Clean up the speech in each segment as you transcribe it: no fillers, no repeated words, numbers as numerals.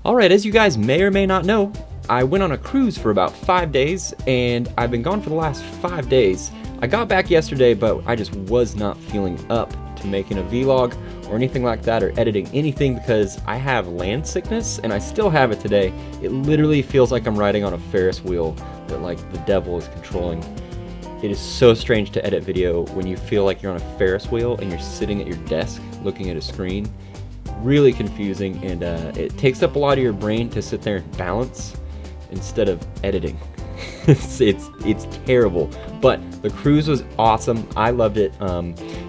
Alright, as you guys may or may not know, I went on a cruise for about 5 days, and I've been gone for the last 5 days. I got back yesterday, but I just was not feeling up to making a vlog or anything like that, or editing anything, because I have land sickness, and I still have it today. It literally feels like I'm riding on a Ferris wheel that like the devil is controlling. It is so strange to edit video when you feel like you're on a Ferris wheel and you're sitting at your desk looking at a screen. Really confusing, and it takes up a lot of your brain to sit there and balance instead of editing. it's terrible, but the cruise was awesome. I loved it.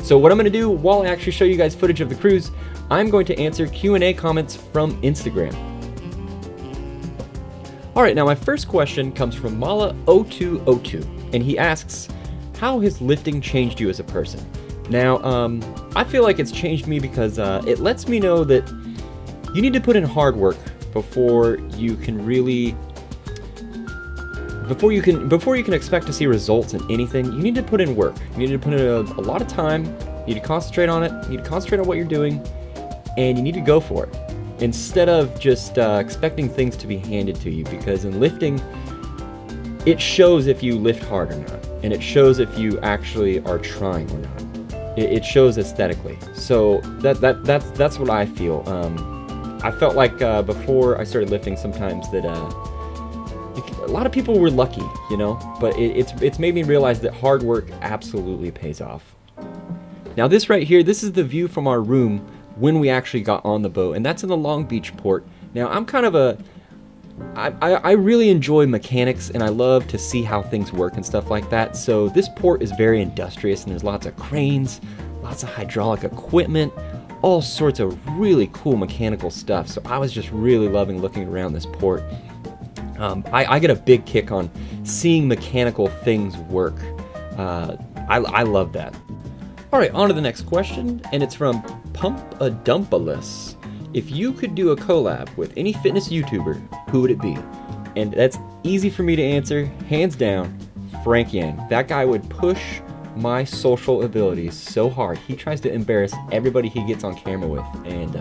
So what I'm going to do while I actually show you guys footage of the cruise, I'm going to answer Q&A comments from Instagram. Alright, now my first question comes from Mala0202, and he asks, how has lifting changed you as a person? Now, I feel like it's changed me because it lets me know that you need to put in hard work before you can really, before you can expect to see results in anything. You need to put in work. You need to put in a lot of time. You need to concentrate on it. You need to concentrate on what you're doing, and you need to go for it instead of just expecting things to be handed to you. Because in lifting, it shows if you lift hard or not, and it shows if you actually are trying or not. It shows aesthetically. So that's what I feel. I felt like before I started lifting sometimes that a lot of people were lucky, you know, but it's made me realize that hard work absolutely pays off. Now this right here, this is the view from our room when we actually got on the boat, and that's in the Long Beach port. Now I'm kind of I really enjoy mechanics, and I love to see how things work and stuff like that. So this port is very industrious, and there's lots of cranes, lots of hydraulic equipment, all sorts of really cool mechanical stuff. So I was just really loving looking around this port. I get a big kick on seeing mechanical things work. I love that. Alright, on to the next question, and it's from Pump-a-Dumpalus. If you could do a collab with any fitness YouTuber, who would it be? And that's easy for me to answer, hands down, Frank Yang. That guy would push my social abilities so hard. He tries to embarrass everybody he gets on camera with, and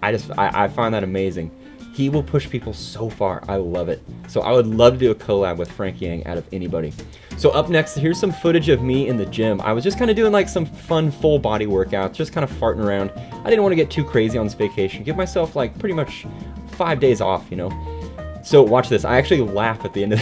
I find that amazing. He will push people so far. I love it. So I would love to do a collab with Frank Yang out of anybody. So up next, here's some footage of me in the gym. I was just kind of doing like some fun full body workouts, just kind of farting around. I didn't want to get too crazy on this vacation. Give myself like pretty much 5 days off, you know. So watch this. I actually laugh at the end of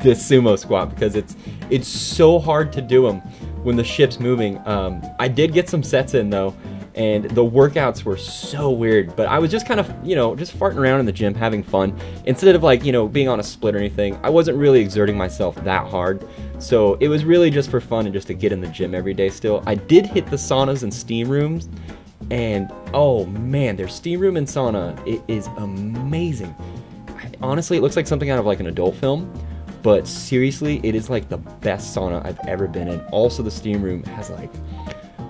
this sumo squat because it's so hard to do them when the ship's moving. I did get some sets in though, and the workouts were so weird, but I was just kind of, you know, just farting around in the gym, having fun. Instead of like, you know, being on a split or anything, I wasn't really exerting myself that hard. So it was really just for fun and just to get in the gym every day still. I did hit the saunas and steam rooms, and oh man, their steam room and sauna, it is amazing. Honestly, it looks like something out of like an adult film, but seriously, it is like the best sauna I've ever been in. Also, the steam room has like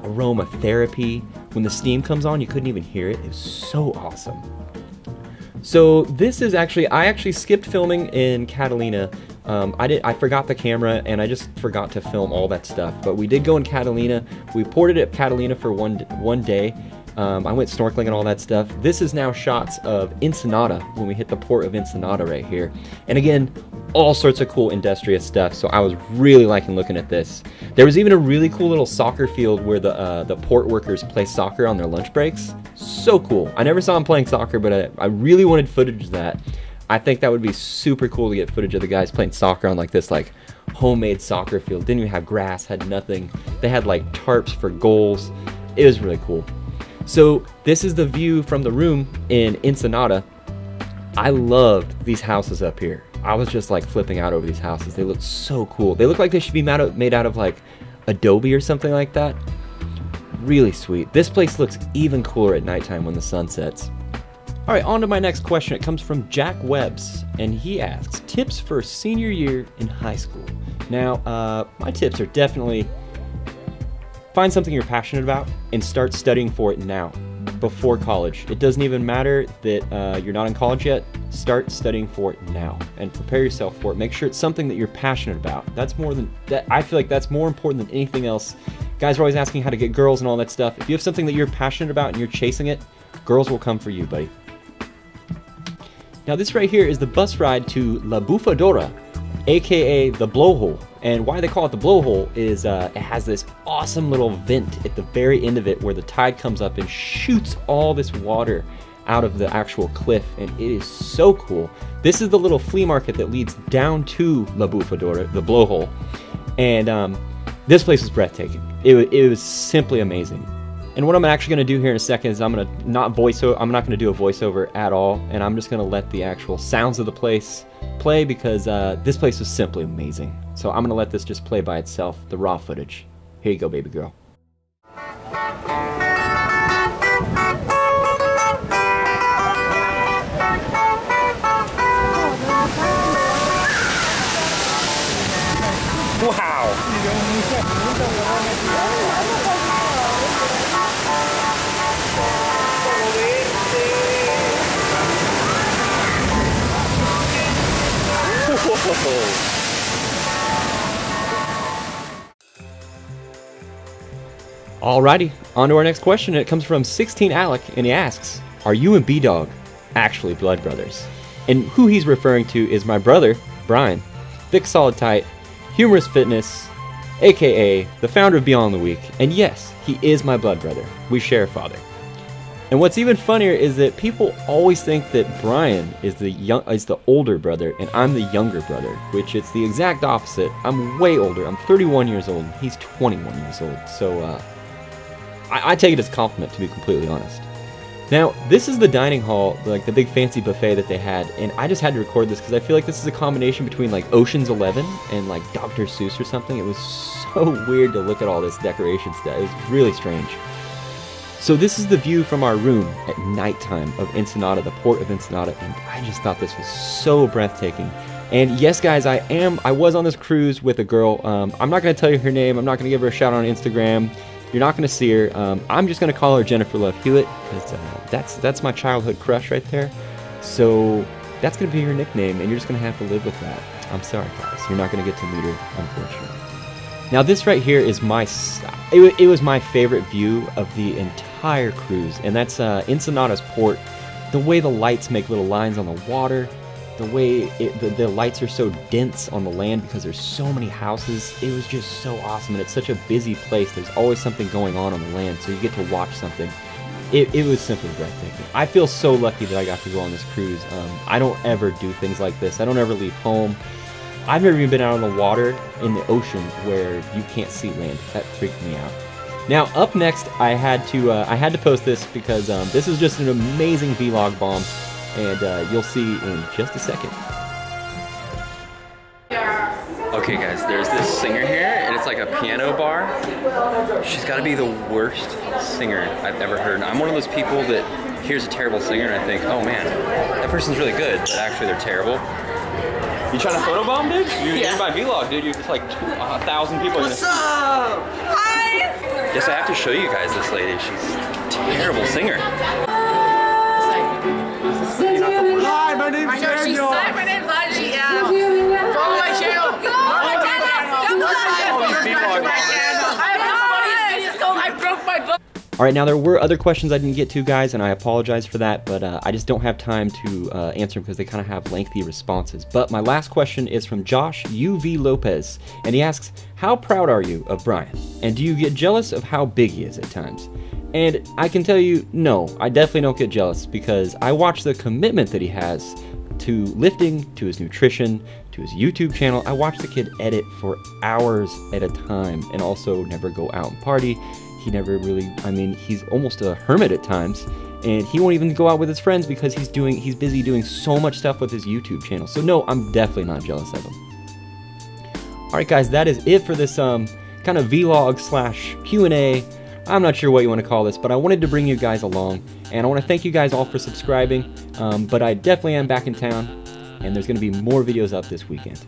aromatherapy. When the steam comes on, you couldn't even hear it. It was so awesome. So this is actually, I actually skipped filming in Catalina. I forgot the camera, and I just forgot to film all that stuff. But we did go in Catalina. We ported at Catalina for one day. I went snorkeling and all that stuff. This is now shots of Ensenada when we hit the port of Ensenada right here. And again, all sorts of cool industrious stuff. So I was really liking looking at this. There was even a really cool little soccer field where the port workers play soccer on their lunch breaks. So cool. I never saw them playing soccer, but I really wanted footage of that. I think that would be super cool to get footage of the guys playing soccer on like this like homemade soccer field. Didn't even have grass, had nothing. They had like tarps for goals. It was really cool. So this is the view from the room in Ensenada. I loved these houses up here. I was just like flipping out over these houses. They look so cool. They look like they should be made out of like Adobe or something like that. Really sweet. This place looks even cooler at nighttime when the sun sets. Alright, on to my next question. It comes from Jack Webbs, and he asks, tips for senior year in high school. Now, my tips are definitely find something you're passionate about and start studying for it now, before college. It doesn't even matter that you're not in college yet. Start studying for it now and prepare yourself for it. Make sure it's something that you're passionate about. That's more than that. I feel like that's more important than anything else. Guys are always asking how to get girls and all that stuff. If you have something that you're passionate about and you're chasing it, girls will come for you, buddy. Now this right here is the bus ride to La Bufadora, aka the blowhole. And why they call it the blowhole is it has this awesome little vent at the very end of it where the tide comes up and shoots all this water out of the actual cliff, and it is so cool. This is the little flea market that leads down to La Bufadora, the blowhole, and this place is breathtaking. It was simply amazing. And what I'm actually going to do here in a second is I'm not going to do a voiceover at all, and I'm just going to let the actual sounds of the place play because this place is simply amazing. So I'm going to let this just play by itself, the raw footage. Here you go, baby girl. Wow! Alrighty, on to our next question. It comes from 16 Alec, and he asks, are you and B-Dog actually blood brothers? And who he's referring to is my brother, Brian, Thick Solid Tight, Humerus Fitness, aka the founder of Beyond the Week, and yes, he is my blood brother. We share a father. And what's even funnier is that people always think that Brian is the older brother and I'm the younger brother, which it's the exact opposite. I'm way older. I'm 31 years old. He's 21 years old. So I take it as a compliment, to be completely honest. Now, this is the dining hall, like the big fancy buffet that they had, and I just had to record this because I feel like this is a combination between like Ocean's 11 and like Dr. Seuss or something. It was so weird to look at all this decoration stuff. It was really strange. So this is the view from our room at nighttime of Ensenada, the port of Ensenada, and I just thought this was so breathtaking. And yes, guys, I was on this cruise with a girl. I'm not going to tell you her name. I'm not going to give her a shout out on Instagram. You're not going to see her. I'm just going to call her Jennifer Love Hewitt because that's my childhood crush right there. So that's going to be her nickname, and you're just going to have to live with that. I'm sorry, guys. You're not going to get to meet her, unfortunately. Now this right here is it was my favorite view of the entire cruise, and that's Ensenada's port. The way the lights make little lines on the water, the way the lights are so dense on the land because there's so many houses. It was just so awesome, and it's such a busy place. There's always something going on the land, so you get to watch something. It was simply breathtaking. I feel so lucky that I got to go on this cruise. I don't ever do things like this. I don't ever leave home. I've never even been out on the water in the ocean where you can't see land. That freaked me out. Now, up next, I had to post this because this is just an amazing vlog bomb, and you'll see in just a second. Okay, guys, there's this singer here, and it's like a piano bar. She's got to be the worst singer I've ever heard. I'm one of those people that hears a terrible singer and I think, oh man, that person's really good, but actually they're terrible. You trying to photobomb, dude? You're in my vlog, dude. You're just like 1,000 people. What's up? Hi! Yes, I have to show you guys this lady. She's a terrible singer. Hi, my name's Daniel. Hi, my name's Laji. Yeah. Follow my channel. I broke my book. Alright, now there were other questions I didn't get to, guys, and I apologize for that, but I just don't have time to answer them because they kind of have lengthy responses. But my last question is from Josh UV Lopez, and he asks, how proud are you of Brian? And do you get jealous of how big he is at times? And I can tell you, no, I definitely don't get jealous because I watch the commitment that he has to lifting, to his nutrition, to his YouTube channel. I watch the kid edit for hours at a time and also never go out and party. He never really, I mean, he's almost a hermit at times, and he won't even go out with his friends because he's busy doing so much stuff with his YouTube channel. So no, I'm definitely not jealous of him. Alright guys, that is it for this kind of vlog slash Q&A. I'm not sure what you want to call this, but I wanted to bring you guys along, and I want to thank you guys all for subscribing, but I definitely am back in town, and there's going to be more videos up this weekend.